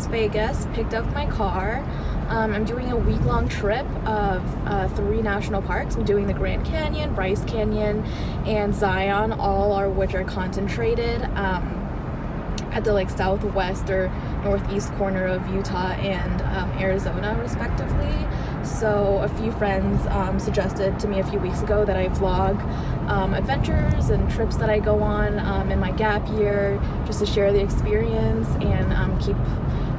Vegas, picked up my car. I'm doing a week-long trip of 3 national parks. I'm doing the Grand Canyon, Bryce Canyon, and Zion, all are which are concentrated at the like southwest or northeast corner of Utah and Arizona, respectively. So a few friends suggested to me a few weeks ago that I vlog adventures and trips that I go on in my gap year, just to share the experience and keep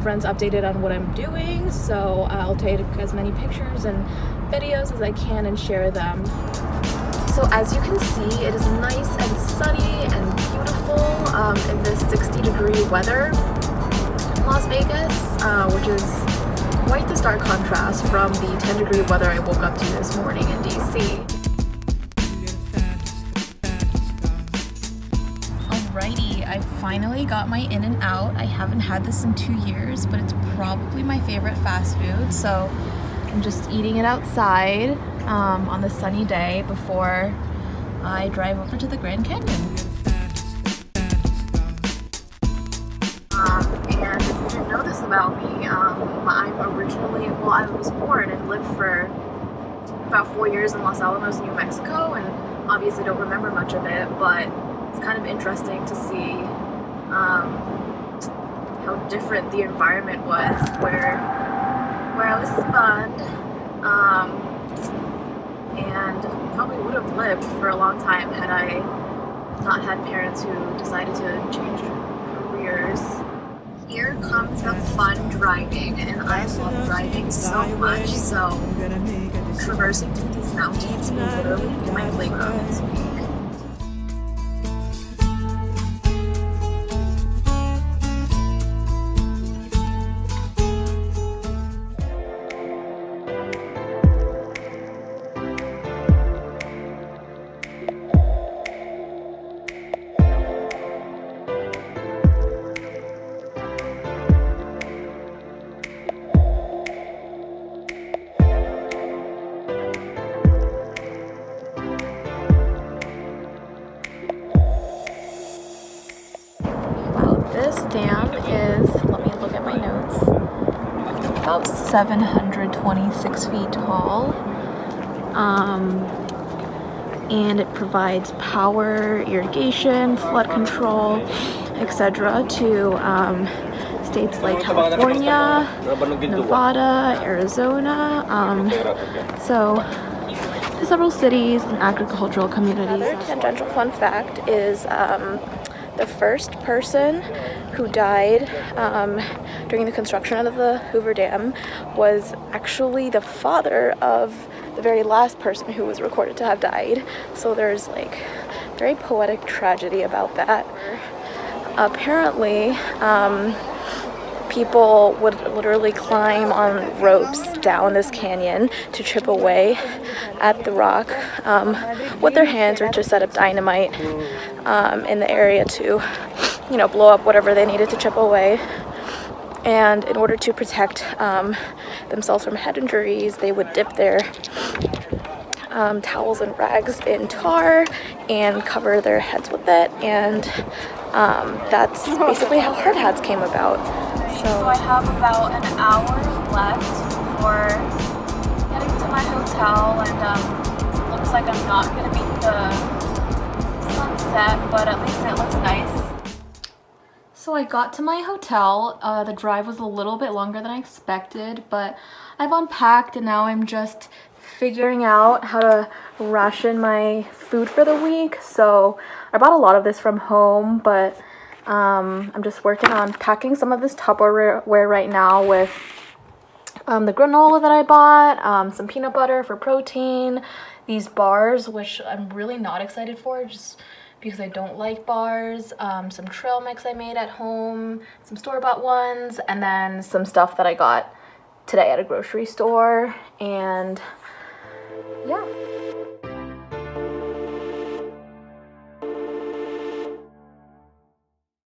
friends updated on what I'm doing. So I'll take as many pictures and videos as I can and share them. So as you can see, it is nice and sunny and beautiful in this 60-degree weather in Las Vegas, which is quite the stark contrast from the 10-degree weather I woke up to this morning in DC. Alrighty, I finally got my In-N-Out. I haven't had this in 2 years, but it's probably my favorite fast food, so I'm just eating it outside on the sunny day before I drive over to the Grand Canyon. And if you didn't know this about me, I was born and lived for about 4 years in Los Alamos, New Mexico, and obviously don't remember much of it, but it's kind of interesting to see how different the environment was where I was spawned, and probably would have lived for a long time had I not had parents who decided to change careers. Here comes the fun driving, and I love driving so much, so traversing through these mountains will literally be my playground this week. This dam is, let me look at my notes, about 726 feet tall, and it provides power, irrigation, flood control, etc. to states like California, Nevada, Arizona, so several cities and agricultural communities. Another tangential fun fact is the first person who died during the construction of the Hoover Dam was actually the father of the very last person who was recorded to have died. So there's like very poetic tragedy about that. Apparently, people would literally climb on ropes down this canyon to chip away at the rock with their hands, or to set up dynamite in the area to, blow up whatever they needed to chip away. And in order to protect themselves from head injuries, they would dip their towels and rags in tar and cover their heads with it, and that's basically how hard hats came about. So I have about an hour left before getting to my hotel, and it looks like I'm not going to meet the sunset, but at least it looks nice. So I got to my hotel. The drive was a little bit longer than I expected, but I've unpacked and now I'm just figuring out how to ration my food for the week. So I bought a lot of this from home, but I'm just working on packing some of this Tupperware right now with the granola that I bought, some peanut butter for protein, these bars, which I'm really not excited for just because I don't like bars, some trail mix I made at home, some store-bought ones, and then some stuff that I got today at a grocery store, and yeah.